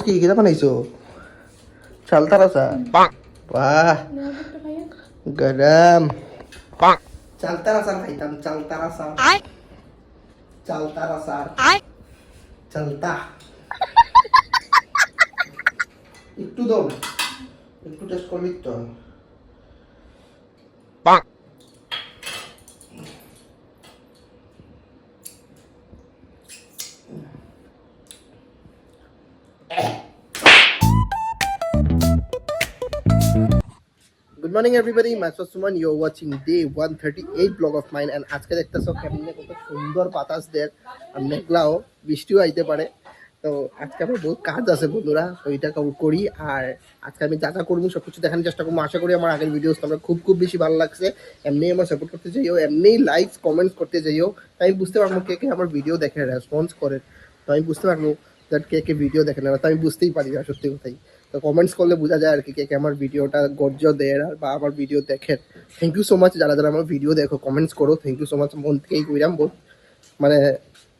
কি কিটা বানাইছো চালতার আছা বাহ গরম চালতার আচার খাইতাম চালতার আচার চালতার আচার চালতা একটু দাও একটু টেস্ট করবি তো Good morning everybody, myself Suman. You're watching day 138 vlog of mine and আজকে দেখতেছো কেমনে কত সুন্দর বাতাস দেয় আর মেঘলাও বৃষ্টিও আইতে পারে। তো আজকে আমার বহুত কাজ আছে বন্ধুরা, তো এটা করি আর আজকে আমি যা যা করবো সবকিছু দেখানোর চেষ্টা করবো। আশা করি আমার আগের ভিডিওস তোমরা খুব বেশি ভালো লাগছে। এমনি আমার সাপোর্ট করতে চাইও, এমনি লাইকস কমেন্টস করতে চাইও, তাই আমি বুঝতে পারবো কে কে আমার ভিডিও দেখে রেসপন্স করে, তো আমি বুঝতে পারবো দ্যাট কে ভিডিও দেখে না, তো আমি বুঝতেই পারি না সত্যি কথাই। তো কমেন্টস করলে বোঝা যায় আর কি কে আমার ভিডিওটা গর্জ দেয় আর বা আমার ভিডিও দেখে। থ্যাংক ইউ সো মাচ যারা যারা আমার ভিডিও দেখো, কমেন্টস করো, থ্যাংক ইউ সো মাচ। মন থেকেই কইরাম, বহুত মানে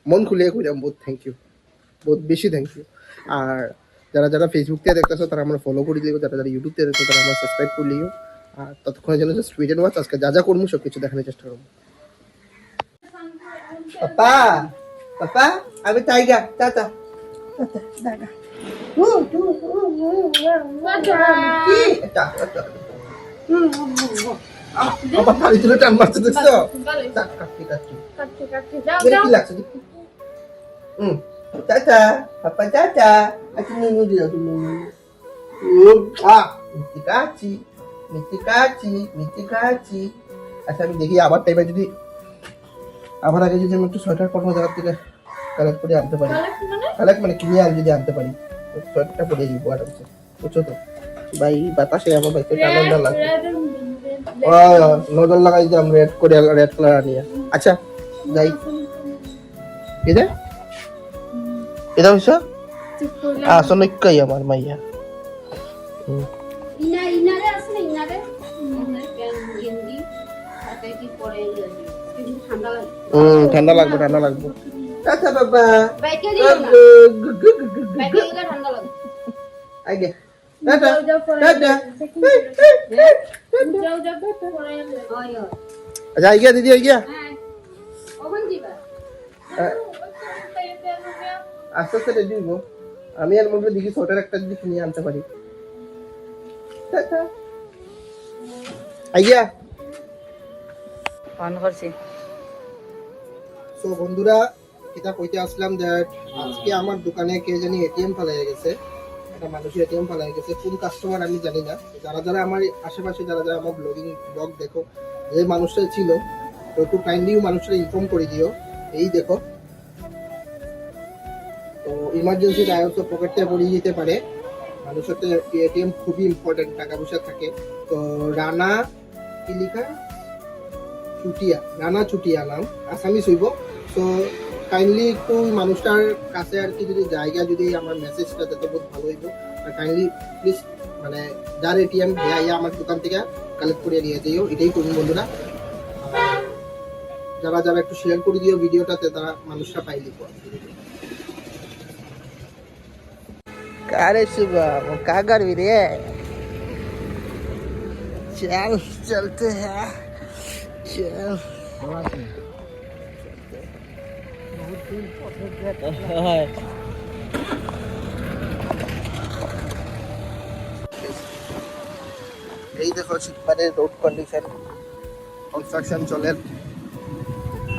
মন খুলিয়ে কইরাম, বহুত থ্যাংক ইউ, বহুত বেশি থ্যাংক ইউ। আর যারা যারা ফেসবুক থেকে দেখতেছো তারা আমরা ফলো করে দিও, যারা যারা ইউটিউব থেকে দেখছো তারা আমরা সাবস্ক্রাইব করে লিও। আর ততক্ষণের জন্য জাস্ট ওয়েট এন্ড ওয়াচ। আজকে যা যা করবো সব কিছু দেখানোর চেষ্টা করবো। পাপা পাপা আমি টাইগার টাটা টাটা টান মারতে দেখছো কি লাগছে চাচা পাপা চাচা আচ্ছা নুনু দিও তুমি মিষ্টি কাচি। আচ্ছা আমি দেখি আবার টাইমে যদি আবার আগে যদি আমি একটু সোয়েটার কোনো জায়গা থেকে কালেক্ট করে আনতে পারি, কালেক্ট মানে কিনে আর যদি আনতে পারি সোয়েটারটা পরে দিব আরামসে, বুঝছো তো ভাই। বাতাসে আমার ভাই আনন্দ লাগবে, নজর লাগাই যে আমরা রেড করে রেড কালার আনিয়া। আচ্ছা যাই এটা এটা হইছো আসলে কই আমার মাইয়া ঠান্ডা লাগবে ঠান্ডা লাগবে। আচ্ছা বাবা আগে টাটা টাটা। আচ্ছা আই গিয়া দিদি আই গিয়া আস্তে আস্তে রেডি হইব। আমি আর মধ্যে দেখি সোয়েটার একটা যদি কিনে আনতে পারি। টাটা আই গিয়া অন করছি। সো বন্ধুরা এটা কইতে আসলাম দ্যাট আজকে আমার দোকানে কে জানি এটিএম ফালাই গেছে, একটা মানুষের এটিএম ফালাই গেছে। কোন কাস্টমার আমি জানি না। যারা যারা আমার আশেপাশে যারা যারা আমার ব্লগ দেখো, যে মানুষটা ছিল তো একটু কাইন্ডলি মানুষটা ইনফর্ম করে দিও। এই দেখো, তো ইমার্জেন্সি টাইমে তো পকেটে পড়ে যেতে পারে মানুষের, তো এটিএম খুবই ইম্পর্টেন্ট, টাকা পয়সা থাকে। তো রানা কি লিখা চুটিয়া, রানা চুটিয়া নাম, আসামি হইব। তো কাইন্ডলি একটু মানুষটার কাছে আর কি যদি জায়গা যদি আমার মেসেজটা দিতে বহুত ভালো হইব। আর কাইন্ডলি প্লিজ মানে যার এটিএম দেয়া আমার দোকান থেকে কালেক্ট করে নিয়ে যাইও, এটাই করুন বন্ধুরা। যারা যারা একটু শেয়ার করে দিও ভিডিওটাতে, তারা মানুষটা পাই দিব। কারে শুভম কা করবি রে, চল চলতে হ্যাঁ চল। এই দেখো শীতকালের রোড কন্ডিশন, কনস্ট্রাকশন চলে,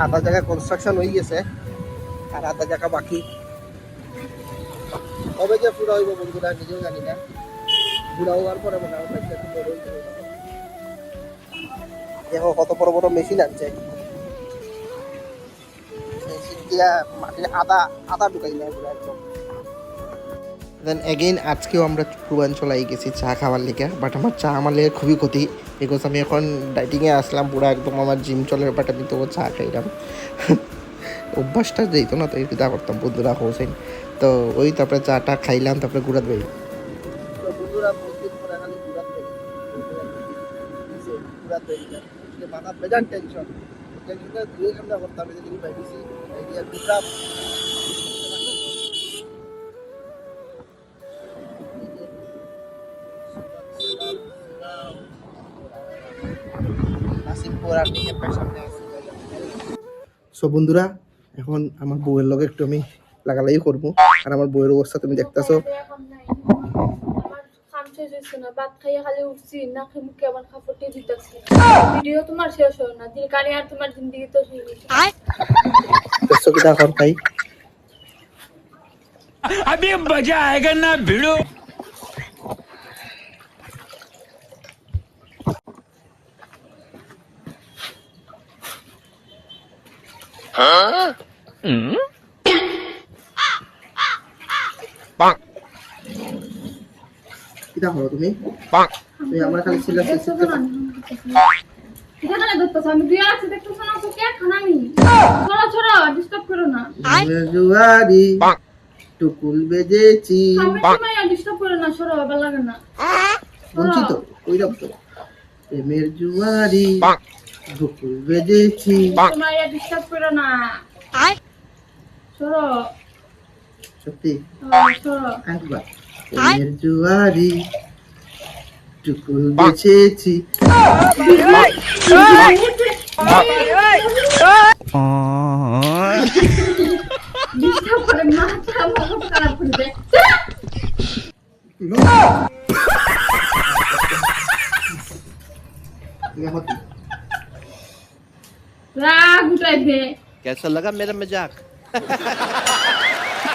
আধা জায়গা কনস্ট্রাকশন হয়ে গেছে আর আধা জায়গা বাকি। কবে যে পুরো হইব বন্ধুরা নিজেও জানি না। পুরা হওয়ার পরে মনে হয় দেখো কত বড় বড় মেশিন আনছে, মেশিন দিয়া মাটির আদা ঢুকাই না পুরো একদম। দেন এগেইন আজকেও আমরা পূর্বাঞ্চলে গেছি চা খাওয়ার লেগে, বাট আমার চা আমার লেগে খুবই ক্ষতি, বিকজ আমি এখন ডাইটিংয়ে আসলাম পুরো একদম, আমার জিম চলে, বাট আমি তবু চা খাইলাম। অভ্যাসটা যেত না, তো এই পিতা করতাম বন্ধুরা হোসেন। তো ওই তারপরে চাটা খাইলাম, তারপরে গুড়াত বেরি মাথা বেজান টেনশন দুই ঘন্টা করতাম ভাবিছি সো বন্ধুরা এখন আমার বউয়ের লগে একটু আমি লাগালাই করবো আর আমার বউয়ের অবস্থা তুমি দেখতেছো ভাত খাইয়া খালি উঠছি না মুখে আবার খাপড় দিতেছি ভিডিও তোমার শেষ হয় না দিল কানে আর তোমার জিন্দগি তো শেষ দেখছো কি দেখো তাই अभी मजा आएगा ना भिड़ो কি দেখো তুমি তুমি আমার খালি ছিল এখানে দেখতেছ আমি দুই আছে দেখতেছ না তো কে খানামি ছড়া ছড়া ডিস্টার্ব করো না জুয়ারি টুকুল বেজেছি আমি তোমায় ডিস্টার্ব করো না ছড়া ভালো লাগে না বলছি তো ওই রকম প্রেমের জুয়ারি টুকুল বেজেছি তোমায় ডিস্টার্ব করো না ছড়া সত্যি ছড়া একবার প্রেমের জুয়ারি টুকুল বেজেছি ডিস্টার্ব করে মাথা মুখ খারাপ করে দে রাগ উঠাই দে कैसा लगा मेरा मजाक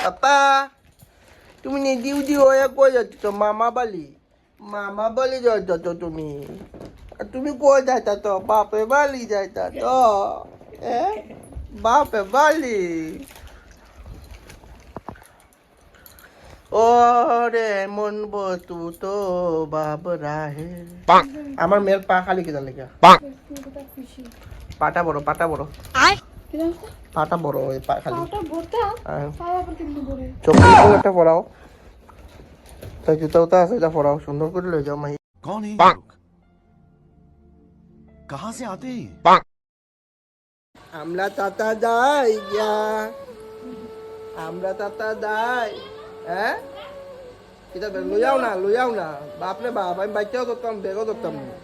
पापा তুমি ডিউটি হয়ে কই যাচ্ছ মামা বালি যাচ্ছ তো তুমি আর তুমি কই যাইতা তো বাপে বালি যাইতা তো বাপে বালি ওরে মন বস্তু তো বাবরা হে আমার মেয়ের পা খালি কিনা লেগে খুশি পাটা বড় কি জানো পাটা বড় ওই পা খালি ওটা ভর্তা পাওয়া পড়তে বড় চোখের একটা পড়াও তাই জুতাও তো আছে এটা পড়াও সুন্দর করে লয়ে যাও মাই कौन है ये लोग कहाँ से आते हैं আমরা তাতা যাই গিয়া আমরা তাতা যাই হ্যাঁ এটা লইয়াও না বাপরে বাপ আমি বাইকেও ধরতাম ব্যাগও ধরতাম না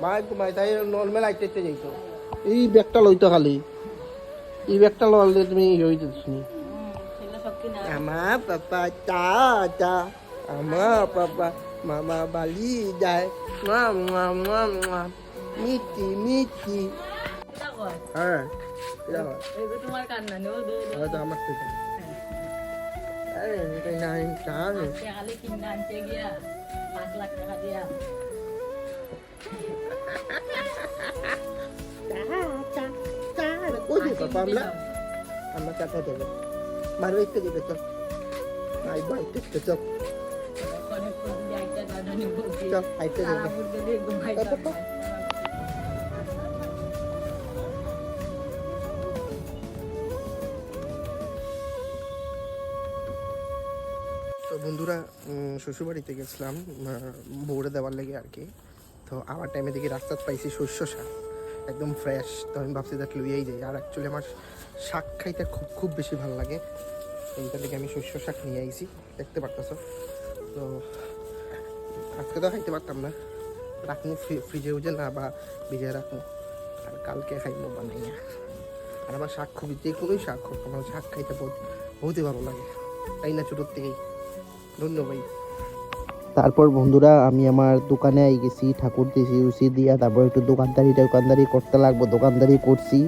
মাই ঘুমাই তাই নর্মাল আইতে যাইতো এই ব্যাগটা লইতো খালি এই ব্যাগটা লইলে তুমি হয়ে যেত আমার পাপা চা আমার পাপা মামা বালি যায় মিটি হ্যাঁ তোমার কান্না নেও দে হয়তো আমার থেকে আরে এটা না চান খালি কিনা আনতে গিয়া 5 লাখ টাকা দিয়া কই দিবা পামলা আমরা টাকা দেব মারবে একটু দিবে তো নাই ভাই একটু চপ চপ আইতে দেব তো বন্ধুরা শ্বশুরবাড়িতে গেছিলাম বউরে দেওয়ার লেগে আর কি তো আমার টাইমে দেখি রাস্তায় পাইছি শস্য শাক একদম ফ্রেশ তো আমি ভাবছি দেখ লইয়াই যাই আর অ্যাকচুয়ালি আমার শাক খাইতে খুব বেশি ভালো লাগে এইটা থেকে আমি শস্য শাক নিয়ে আইছি দেখতে পারতেছো তো আজকে তো খাইতে পারতাম না রাখবো ফ্রিজে উজে না বা ভিজে রাখবো আর কালকে খাইবো বানাইয়া আর আমার শাক খুবই যে কোনোই শাক হোক আমার শাক খাইতে বহুতই ভালো লাগে তাই না ছোটোর থেকেই ধন্যবাদ তারপর বন্ধুরা আমি আমার দোকানে আই গেছি ঠাকুর দিয়েছি উসি দিয়া তারপর একটু দোকানদারি করতে লাগবো দোকানদারি করছি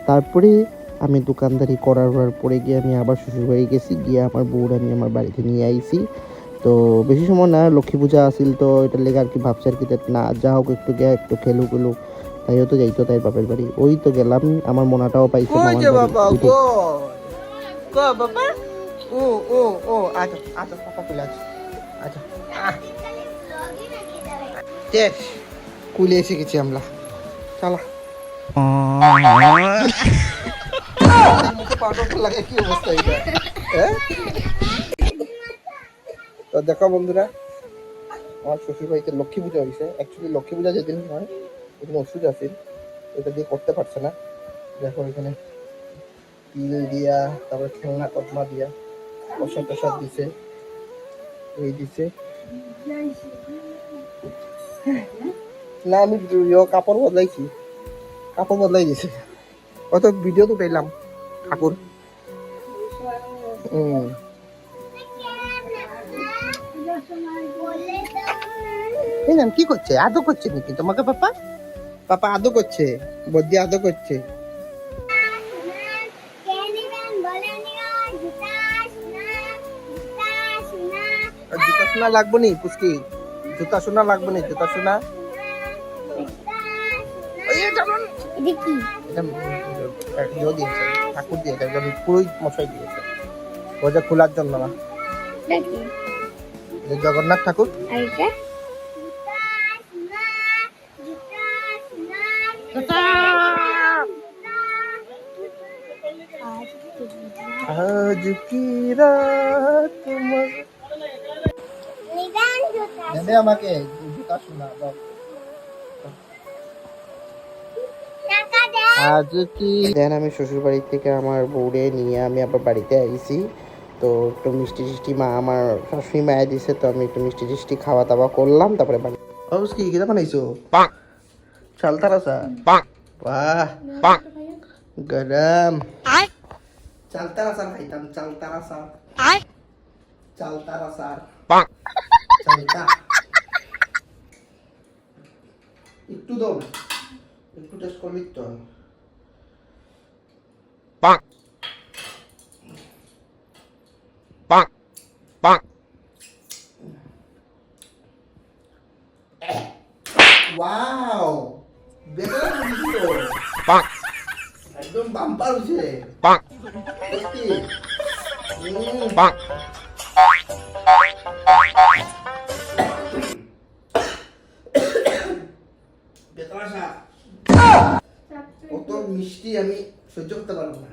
তারপরে আমি দোকানদারি করার পরে গিয়ে আমি আবার শ্বশুরবাড়ি গেছি গিয়ে আমার বউর আমি আমার বাড়িতে নিয়ে আইছি তো বেশি সময় না লক্ষ্মী পূজা আসিল তো এটার লেগে আর কি ভাবছি আর কি না যা হোক একটু গিয়ে একটু খেলু তাইও তো যাইতো তাই বাপের বাড়ি ওই তো গেলাম আমার মোনাটাও পাইছে বাবা ও আচ্ছা পাপা চলে আছে আচ্ছা শেষ কুলে এসে গেছি আমরা চলা লাগে কি অবস্থা এটা তো দেখো বন্ধুরা আমার শ্বশুর বাড়িতে লক্ষ্মী পূজা হয়েছে অ্যাকচুয়ালি লক্ষ্মী পূজা যেদিন হয় ওদিন ওষুধ আছে এটা দিয়ে করতে পারছে না দেখো এখানে তিল দিয়া তারপরে খেলনা কদমা দিয়া প্রসাদ দিছে এই দিছে না আমি কাপড় বদলাইছি কাপড় বদলাই দিছে কত ভিডিও তো পেলাম ঠাকুর এই নাম কি করছে আদৌ করছে নাকি তোমাকে পাপা পাপা আদৌ করছে বদ্দি আদৌ করছে আর জুতা সোনা লাগবো নি পুষ্কি জুতা সোনা লাগবো নি জুতা সোনা এটা দিয়েছে ঠাকুর দিয়েছে একদম পুরোই মশাই দিয়েছে ওটা খোলার জন্য না এটা জগন্নাথ ঠাকুর আজ কি রাত তোমার দেবে আমাকে জুতা শোনা দাও আজ কি দেন আমি শ্বশুর বাড়ি থেকে আমার বউরে নিয়ে আমি আবার বাড়িতে আইছি তো একটু মিষ্টি টিষ্টি মা আমার শাশুড়ি মায়া দিছে তো আমি একটু মিষ্টি টিষ্টি খাওয়া দাওয়া করলাম তারপরে বাড়ি কি কিটা বানাইছো চালতা রাসা বাহ গরম চালতা রাসা খাইতাম চালতা রাসা চালতা রাসা চালতা একটু দাও একটু টেস্ট করবি তো ওয়াও বেটার হইছে একদম বাম্পার হইছে বেতাসা কত মিষ্টি আমি সহ্য করতে পারবো না